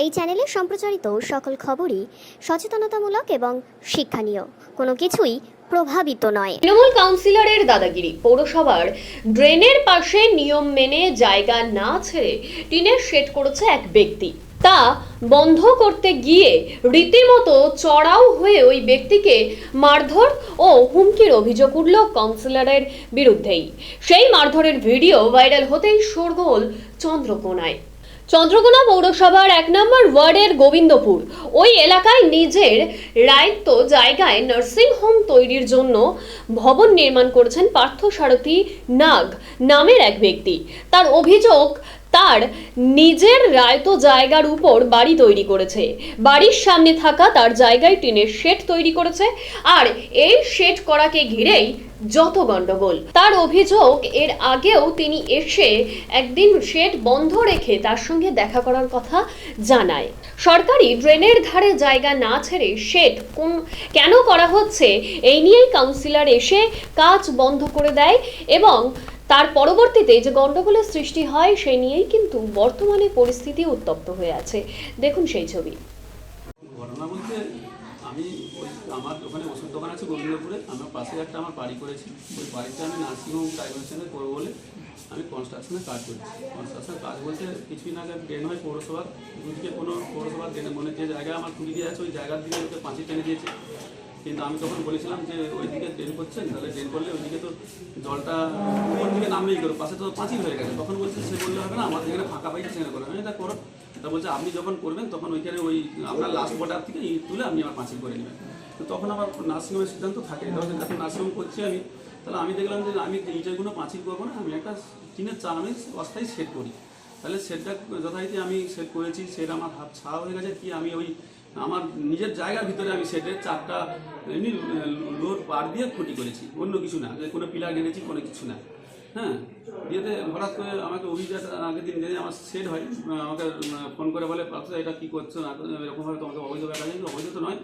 এই চ্যানেলে সম্প্রচারিত সকল খবরই সচেতনতামূলক এবং শিক্ষণীয়, কোনো কিছুই প্রভাবিত নয়। তৃণমূল কাউন্সিলরের দাদাগিরি। পৌরসভার ড্রেনের পাশে নিয়ম মেনে জায়গা না ছেড়ে টিনের শেড করেছে এক ব্যক্তি। তা বন্ধ করতে গিয়ে রীতিমতো চড়াও হয়ে ওই ব্যক্তিকে মারধর ও হুমকির অভিযোগ উঠল কাউন্সিলরের বিরুদ্ধেই। সেই মারধরের ভিডিও ভাইরাল হতেই শোরগোল চন্দ্রকোনা পৌরসভার 1 নম্বর ওয়ার্ডের গোবিন্দপুর ওই এলাকায় নিজের রায়িত্ব জায়গায় নার্সিং হোম তৈরির জন্য ভবন নির্মাণ করেছেন পার্থসারথী নাগ নামের এক ব্যক্তি। তার অভিযোগ, তার নিজের রায়িত জায়গার উপর বাড়ি তৈরি করেছে। বাড়ির সামনে থাকা তার জায়গায় টিনের শেড তৈরি করেছে, আর এই শেড করাকে ঘিরেই যত গন্ডগোল। তার অভিযোগ, এর আগেও তিনি এসে একদিন শেড বন্ধ রেখে তার সঙ্গে দেখা করার কথা জানায়। সরকারি ড্রেনের ধারে জায়গা না ছেড়ে শেড কেন করা হচ্ছে, এই নিয়েই কাউন্সিলর এসে কাজ বন্ধ করে দেয় এবং তার পরবর্তীতে যে গন্ডগোলের সৃষ্টি হয় সেই নিয়েই কিন্তু বর্তমানে পরিস্থিতি উত্তপ্ত হয়ে আছে। দেখুন সেই ছবি। ঘটনা বলতে আমি আমার ওখানে ওষুধ দোকান আছে গোবিন্দপুরে, আমার পাশে একটা আমার বাড়ি করেছি। ওই বাড়িতে আমি নার্সিংহোম টাইমেশনে করবো বলে আমি কনস্ট্রাকশনের কাজ করছি। কনস্ট্রাকশনের কাজ বলতে কিছুদিন আগে ড্রেন হয় পৌরসভার, দুদিকে কোনো পৌরসভার ড্রেনে মানে যে জায়গায় আমার খুলি দিয়ে আছে ওই জায়গার দিকে ওকে পাঁচিল টেনে দিয়েছে। কিন্তু আমি তখন বলেছিলাম যে ওই দিকে ড্রেন করছেন, তাহলে ড্রেন করলে ওইদিকে তো জলটা উপর দিকে নামবেই করো, পাশে তো পাঁচিল হয়ে গেছে। তখন বলছে সে বললে হবে না, আমার যেখানে ফাঁকা পাইছে সেখানে করো। আমি এটা করো। তা বলছে আপনি যখন করবেন তখন ওইখানে ওই আপনার লাস্ট বর্ডার থেকে ইট তুলে আপনি আমার পাঁচিল করে নেবেন। তো তখন আমার নার্সিংহোমের সিদ্ধান্ত থাকে, তাহলে যখন নার্সিংহোম করছি আমি, তাহলে আমি দেখলাম যে আমি ইটেগুলো পাঁচিল করবো না, আমি একটা টিনের চাল আমি অস্থায়ী সেট করি। তাহলে সেটটা যথারীতি আমি সেট করেছি, সেট আমার হাত ছাড়া হয়ে গেছে কি, আমি ওই আমার নিজের জায়গার ভিতরে আমি সেটের চারটা এমনি লোড পার দিয়ে খুঁটি করেছি, অন্য কিছু না, যে কোনো পিলার গেড়েছি কোনো কিছু না। হ্যাঁ, দিয়েতে হঠাৎ করে আমাকে অভিযোগ আগের দিন যদি আমার সেট হয় আমাকে ফোন করে বলে এটা কী করছো না, এরকমভাবে তোমাকে অবৈধ ব্যাপার আছে। অবৈধ তো নয়,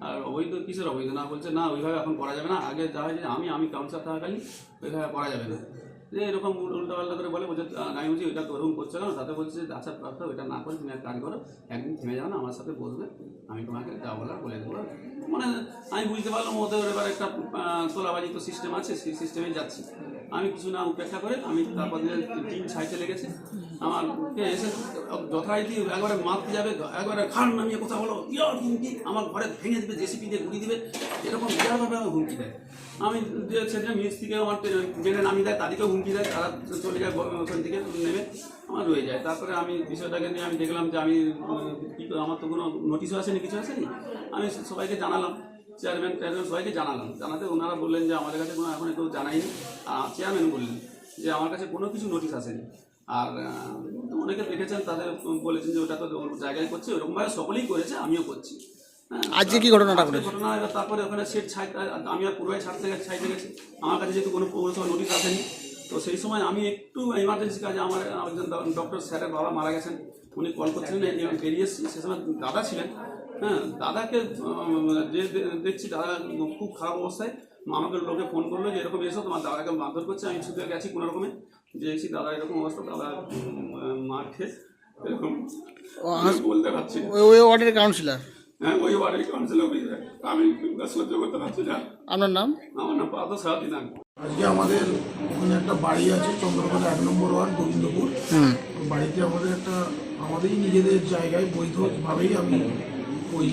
আর অবৈধ কিসের অবৈধ না, বলছে না ওইভাবে এখন করা যাবে না, আগে যা হয় যে আমি কাউন্সিলর থাকাকালীন ওইভাবে করা যাবে না, যে এরকম উল্টোপাল্টা করে বলে। বলছে আমি বলছি ওইটা তো ওরকম করছে কেন, তাতে বলছে যে আচ্ছা কথা ওইটা না করে তুমি এক কাজ করো, একদিন থেমে যাও না, আমার সাথে বসবে, আমি তোমাকে যা বলার বলে দেবো। মানে আমি বুঝতে পারলাম ওদের এবার একটা তোলাবাজি তো সিস্টেম আছে, সেই সিস্টেমে যাচ্ছি। আমি কিছু না উপেক্ষা করে আমি তারপর টিম সাইডে লেগেছে, আমার এসে যথারীতি একবারে মারতে যাবে, একবারে খান নামিয়ে কথা বলো, ইয়ার হুমকি, আমার ঘরে ভেঙে দেবে, জেসিপি দিয়ে ঘুরিয়ে দেবে, এরকম বিরাটভাবে আমার হুমকি দেয়। আমি সেটা মিস থেকে আমার ট্রেনে নামিয়ে দেয়, তাদেরকেও হুমকি দেয়, তারা চলে যায় ওখান থেকে নেমে আমার রয়ে যায়। তারপরে আমি বিষয়টাকে নিয়ে আমি দেখলাম যে আমি কী, আমার তো কোনো নোটিশও আসেনি, কিছু আসেনি। আমি সবাইকে জানালাম, চেয়ারম্যান সবাইকে জানাতে ওনারা বললেন যে আমাদের কাছে কোনো এখন কেউ জানায়নি। আর চেয়ারম্যান বললেন যে আমার কাছে কোনো কিছু নোটিশ আসেনি। আর অনেকে দেখেছেন, তাদের বলেছেন যে ওটা তো জায়গায় করছে, ওরকমভাবে সকলেই করেছে, আমিও করছি। আজকে কি ঘটনাটা ঘটনা তারপরে ওখানে সেট আমি আর পুরোই ছাড়তে গেছি। আমার কাছে যেহেতু কোনো পৌরসভা নোটিশ আসেনি, তো সেই সময় আমি একটু এমার্জেন্সি কাজে আমার একজন ডক্টর স্যারের বাবা মারা গেছেন, উনি কল করছিলেন, বেরিয়ে এসেছি। সে সময় দাদা ছিলেন। হ্যাঁ, দাদাকে যে দেখছি দাদা খুব খারাপ অবস্থায়, আমাকে লোকে ফোন করলো যে এরকম এসো, তোমার দাদাকে মারধর করছে। আমি ছুটে গেছি কোনো রকমে, যে এসেছি দাদা এরকম অবস্থা, দাদা মার খেয়ে এরকম বলতে পারছি। ওই ওয়ার্ডের কাউন্সিলর? হ্যাঁ, ওই ওয়ার্ডের কাউন্সিলর। আমি সহ্য করতে পারছি না। আপনার নাম? আমার নাম পার্থসারথী নাগ। আজকে আমাদের ওখানে একটা বাড়ি আছে চন্দ্রকোনা 1 নম্বর ওয়ার্ড গোবিন্দপুর। বাড়িতে আমাদের আমাদেরই নিজেদের জায়গায় বৈধভাবেই আমি ওই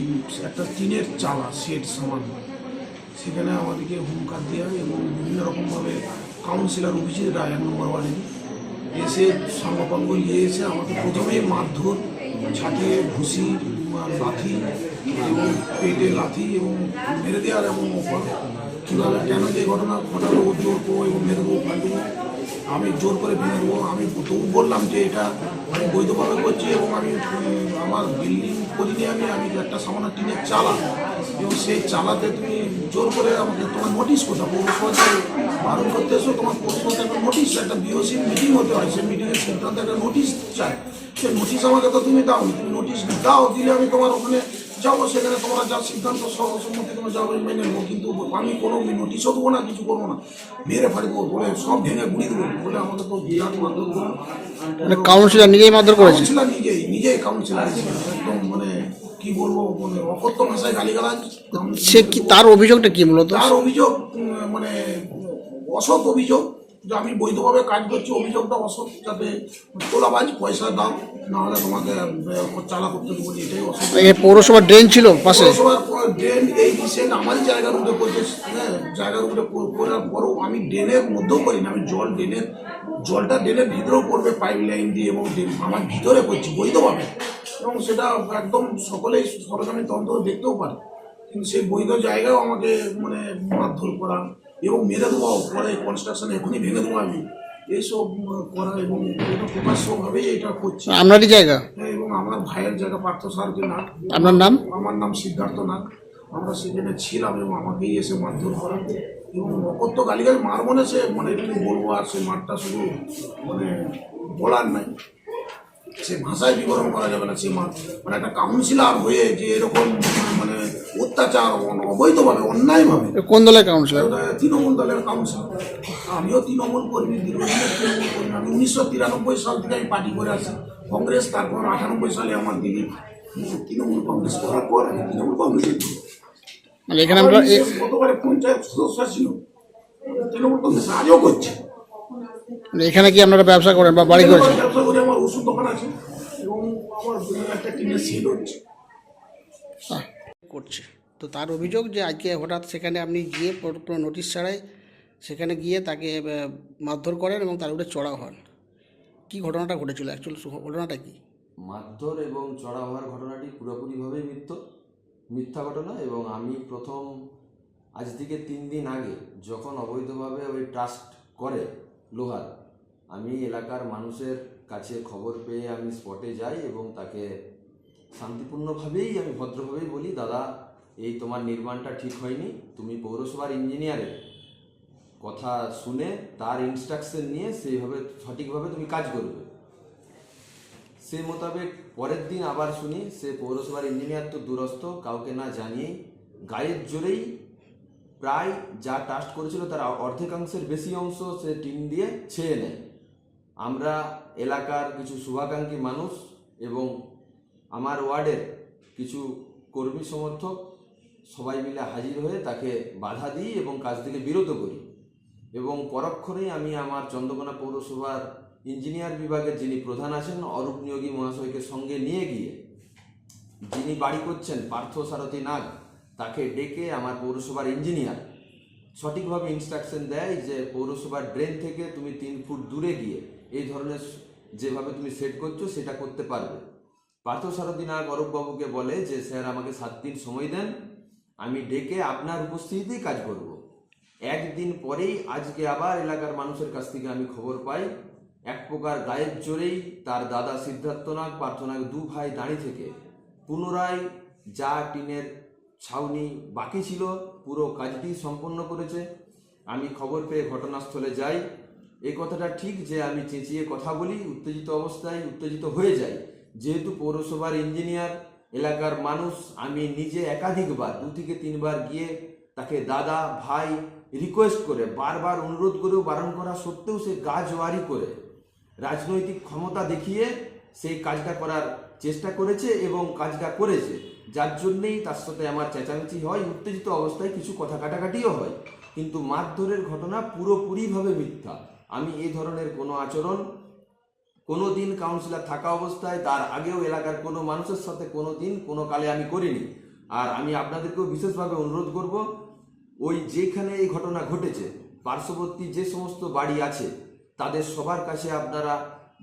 একটা টিনের চালা শেড সমান, সেখানে আমাদেরকে হুমকার দেওয়া এবং বিভিন্ন রকমভাবে কাউন্সিলর অভিজিৎ রায় 1 নম্বর ওয়ার্ডে এসে সাঙ্গপাঙ্গ নিয়ে এসে আমাকে প্রথমেই মারধর, ছাটে ঘুষি, লাথি এবং পেটে লাথি এবং মেরে দেওয়ার এবং কীভাবে কেন যে ঘটনা ঘটালো, জোর করবো এবং মেরে দেবো, ফাটবো, আমি জোর করে ভেঙে দেবো। আমি তবু বললাম যে এটা আমি বৈধভাবে করছি এবং আমি আমার বিল্ডিং করিনি, আমি একটা সামান্য টিনের চালা, এবং সেই চালাতে তুমি জোর করে আমাকে তোমার নোটিশ কোথাও পৌরসভাতে বারণ করতে এসো, তোমার পৌরসভাতে একটা নোটিশ, একটা বিওসি মিটিং হতে হয়, সেই মিটিংয়ের সিদ্ধান্তে একটা নোটিশ চাই। সেই নোটিশ আমাকে তো তুমি দাও, তুমি নোটিশ দাও, দিলে আমি তোমার ওখানে যাবো, সেখানে তোমরা যা সিদ্ধান্ত সর্বসম্মতি তোমরা যাবে মেনে নেবো, কিন্তু আমি কোনো নোটিশও দেবো না, কিছু করবো না, মেরে ফাড়ি দেবো বলে সব ভেঙে গুড়ি দেবো বলে আমাকে তো বিরাট মারধর করবো। মানে কাউন্সিলর নিজেই মারধর করেছে? কাউন্সিলর নিজেই কাউন্সিলর একদম মানে কি বলবো, মানে অকথ্য ভাষায় গালিগালাজ। সে কি, তার অভিযোগটা কি মূলত? তার অভিযোগ মানে অসৎ অভিযোগ, যে আমি বৈধভাবে কাজ করছি, অভিযোগটা অসৎ, যাতে তোলাবাজ, পয়সা দাও নাহলে তোমাকে চালা করতে দেবো, এটাই অসৎ। পৌরসভার ড্রেন ছিল পাশে? পৌরসভার ড্রেন এই রিসেন্ট আমারই জায়গার উপরে পড়ছে, হ্যাঁ, জায়গার উপরে পড়ার পরও আমি ড্রেনের মধ্যেও করি না, আমি জলটা ড্রেনের ভিতরেও পড়বে পাইপ লাইন দিয়ে, এবং আমার ভিতরে করছি বৈধভাবে, এবং সেটা একদম সকলেই সরকারি তন্ত্র দেখতেও পারে, কিন্তু সেই বৈধ জায়গাও আমাকে মানে মারধর করা এবং মেরে দেওয়া, পরে কনস্ট্রাকশন এখনই ভেঙে দেবো আমি, এইসব করা, এবং এটা প্রকাশ্যভাবেই এটা করছি। আপনারই জায়গা? এবং আমার ভাইয়ের জায়গা পার্থসারথী নাগ। আপনার নাম? আমার নাম সিদ্ধার্থ নাগ। আমরা সেখানে ছিলাম এবং আমাকেই এসে মারধর করা এবং অকথ্য গালিগাল মার মনে, সে মানে কি বলবো, আর সে মারটা শুধু মানে বলার নাই, সে ভাষায় বিবরণ করা যাবে না। সে মানে একটা কাউন্সিলর হয়ে যে এরকম মানে অত্যাচার অবৈধভাবে, অন্যায়ভাবে। কোন দলের কাউন্সিলর? তৃণমূল দলের কাউন্সিলর। আমিও তৃণমূল কর্মী, দীর্ঘদিনের তৃণমূল কর্মী। আমি 1993 সাল থেকে আমি পার্টি করে আসি কংগ্রেস, তারপর 98 সালে আমার দিদি তৃণমূল কংগ্রেস করার পর আমি তৃণমূল কংগ্রেসে, মানে এখানে আমরা গতবারে পঞ্চায়েত সদস্য ছিল তৃণমূল কংগ্রেস, আজও করছে। এখানে কি আপনারা ব্যবসা করেন বা বাড়ি করেছেন? ব্যবসা করে, আমার ওষুধ দোকান আছে এবং আমার একটা টিনের সেল হচ্ছে করছে। তো তার অভিযোগ যে আজকে হঠাৎ সেখানে আপনি গিয়ে কোনো নোটিশ ছাড়াই সেখানে গিয়ে তাকে মারধর করেন এবং তার উপরে চড়াও হন। কি ঘটনাটা ঘটেছিল, অ্যাকচুয়াল ঘটনাটা কি? মারধর এবং চড়া হওয়ার ঘটনাটি পুরোপুরিভাবেই মিথ্যা ঘটনা। এবং আমি প্রথম আজ থেকে 3 দিন আগে যখন অবৈধভাবে ওই ট্রাস্ট করে লোহার, আমি এলাকার মানুষের কাছে খবর পেয়ে আমি স্পটে যাই এবং তাকে শান্তিপূর্ণভাবেই, আমি ভদ্রভাবেই বলি, দাদা এই তোমার নির্মাণটা ঠিক হয়নি, তুমি পৌরসভার ইঞ্জিনিয়ারের কথা শুনে তার ইনস্ট্রাকশন নিয়ে সেইভাবে সঠিকভাবে তুমি কাজ করবে। সে মোতাবেক পরের দিন আবার শুনি সে পৌরসভার ইঞ্জিনিয়ার তো দূরস্থ, কাউকে না জানিয়েই গায়ের জোরেই প্রায় যা টাস্ট করেছিল তার অর্ধেকাংশের বেশি অংশ সে টিন দিয়ে ছেয়ে নেয়। আমরা এলাকার কিছু শুভাকাঙ্ক্ষী মানুষ এবং আমার ওয়ার্ডের কিছু কর্মী সমর্থক সবাই মিলে হাজির হয়ে তাকে বাধা দিই এবং কাজ থেকে বিরত করি। এবং পরক্ষণেই আমি আমার চন্দ্রকোনা পৌরসভার ইঞ্জিনিয়ার বিভাগের যিনি প্রধান আছেন অরূপ নিয়োগী মহাশয়কে সঙ্গে নিয়ে গিয়ে, যিনি বাড়ি করছেন পার্থসারথী নাগ, তাকে ডেকে আমার পৌরসভার ইঞ্জিনিয়ার সঠিকভাবে ইনস্ট্রাকশন দেয় যে পৌরসভার ড্রেন থেকে তুমি 3 ফুট দূরে গিয়ে এই ধরনের যেভাবে তুমি সেট করছো সেটা করতে পারবে। পার্থসারথী নাগ অরূপবাবুকে বলে যে স্যার আমাকে 7 দিন সময় দেন, আমি ডেকে আপনার উপস্থিতিতেই কাজ করব। 1 দিন পরেই আজকে আবার এলাকার মানুষের কাছ থেকে আমি খবর পাই এক প্রকার গায়ের জোরেই তার দাদা সিদ্ধার্থ নাগ, পার্থ নাগ 2 ভাই দাঁড়িয়ে থেকে পুনরায় যা টিনের ছাউনি বাকি ছিল পুরো কাজটি সম্পন্ন করেছে। আমি খবর পেয়ে ঘটনাস্থলে যাই। এই কথাটা ঠিক যে আমি চেঁচিয়ে কথা বলি, উত্তেজিত অবস্থায় উত্তেজিত হয়ে যাই। যেহেতু পৌরসভার ইঞ্জিনিয়ার, এলাকার মানুষ, আমি নিজে একাধিকবার 2 থেকে 3 বার গিয়ে তাকে দাদা ভাই রিকোয়েস্ট করে, বারবার অনুরোধ করেও বারণ করা সত্ত্বেও সে গা জোয়ারি করে রাজনৈতিক ক্ষমতা দেখিয়ে সেই কাজটা করার চেষ্টা করেছে এবং কাজটা করেছে, যার জন্যেই তার সাথে আমার চেঁচামেচি হয়, উত্তেজিত অবস্থায় কিছু কথা কাটাকাটিও হয়। কিন্তু মারধরের ঘটনা পুরোপুরিভাবে মিথ্যা। আমি এই ধরনের কোনো আচরণ কোনো দিন কাউন্সিলর থাকা অবস্থায়, তার আগেও এলাকার কোনো মানুষের সাথে কোনো দিন কোনো কালে আমি করিনি। আর আমি আপনাদেরকেও বিশেষভাবে অনুরোধ করব, ওই যেখানে এই ঘটনা ঘটেছে পার্শ্ববর্তী যে সমস্ত বাড়ি আছে তাদের সবার কাছে আপনারা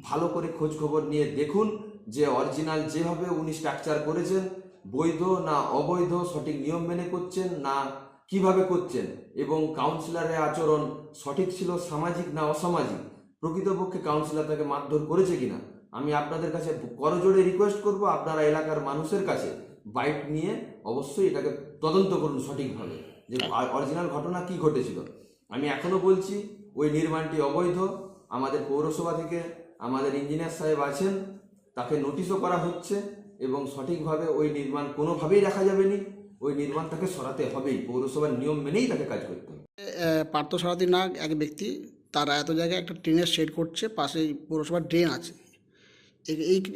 ভালো করে খোঁজ খবর নিয়ে দেখুন যে অরিজিনাল যেভাবে উনি স্ট্রাকচার করেছেন বৈধ না অবৈধ, সঠিক নিয়ম মেনে করছেন না কিভাবে করছেন, এবং কাউন্সিলরের আচরণ সঠিক ছিল, সামাজিক না অসামাজিক, প্রকৃতপক্ষে কাউন্সিলর তাকে মারধর করেছে কিনা। আমি আপনাদের কাছে করজোড়ে রিকোয়েস্ট করব, আপনারা এলাকার মানুষের কাছে বাইট নিয়ে অবশ্যই এটাকে তদন্ত করুন সঠিকভাবে যে অরিজিনাল ঘটনা কি ঘটেছিল। আমি এখনো বলছি ওই নির্মাণটি অবৈধ। আমাদের পৌরসভা থেকে আমাদের ইঞ্জিনিয়ার সাহেব আছেন, তাকে নোটিশও করা হচ্ছে এবং সঠিকভাবে ওই নির্মাণ কোনোভাবেই রাখা যাবে না, ওই নির্মাণ তাকে সরাতে হবেই, পৌরসভার নিয়ম মেনেই তাকে কাজ করতে হবে। পার্থসারথী নাগ এক ব্যক্তি, তারা এত জায়গায় একটা টিনের শেড করছে, পাশেই পৌরসভার ড্রেন আছে।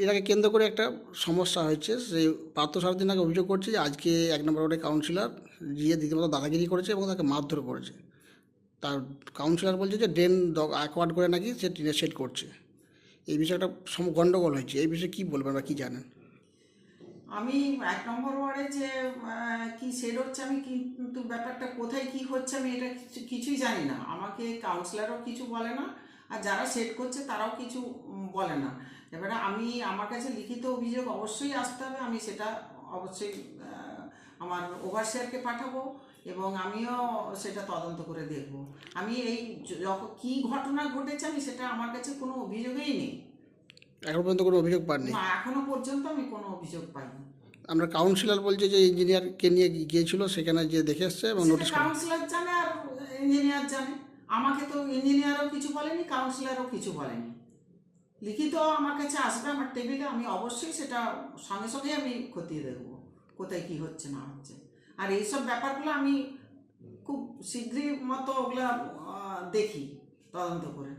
এটাকে কেন্দ্র করে একটা সমস্যা হয়েছে। সেই পার্থসারথী নাগ অভিযোগ করছে যে আজকে 1 নম্বর ওয়ার্ডের কাউন্সিলর গিয়ে রীতিমতো দাদাগিরি করেছে এবং তাকে মারধর করেছে। তার কাউন্সিলর বলছে যে ড্রেন অ্যাকোয়ার্ড করে নাকি সে টিনের শেড করছে। এই বিষয়ে একটা গণ্ডগোল হয়েছে। এই বিষয়ে কী বলবেন বা কী জানেন? আমি 1 নম্বর ওয়ার্ডে যে কি শেড হচ্ছে আমি কিন্তু ব্যাপারটা কোথায় কি হচ্ছে আমি এটা কিছুই জানি না। আমাকে কাউন্সিলরও কিছু বলে না, আর যারা শেড করছে তারাও কিছু বলে না। এবারে আমার কাছে লিখিত অভিযোগ অবশ্যই আসতে হবে, আমি সেটা অবশ্যই আমার ওভারসিয়ারকে পাঠাবো এবং আমিও সেটা তদন্ত করে দেখব। আমি এই কী ঘটনা ঘটেছে আমি সেটা আমার কাছে কোনো অভিযোগই নেই। এখন পর্যন্ত কোনো অভিযোগ পাননি? না, এখনো পর্যন্ত আমি কোনো অভিযোগ পাইনি। আমরা কাউন্সিলর বলছে যে ইঞ্জিনিয়ারকে নিয়ে গিয়েছিল, সেখানে যে দেখে এসছে এবং নোটিশ করে। কাউন্সিলর জানে আর ইঞ্জিনিয়ার জানে। আমাকে তো ইঞ্জিনিয়ারও কিছু বলেনি, কাউন্সিলরও কিছু বলেনি। লিখিত আমার কাছে আসবে আমার টেবিলে, আমি অবশ্যই সেটা সঙ্গে সঙ্গে আমি খতিয়ে দেখবো কোথায় কি হচ্ছে না হচ্ছে। আর এইসব ব্যাপারগুলো আমি খুব শীঘ্রই মতো ওগুলা দেখি তদন্ত করে।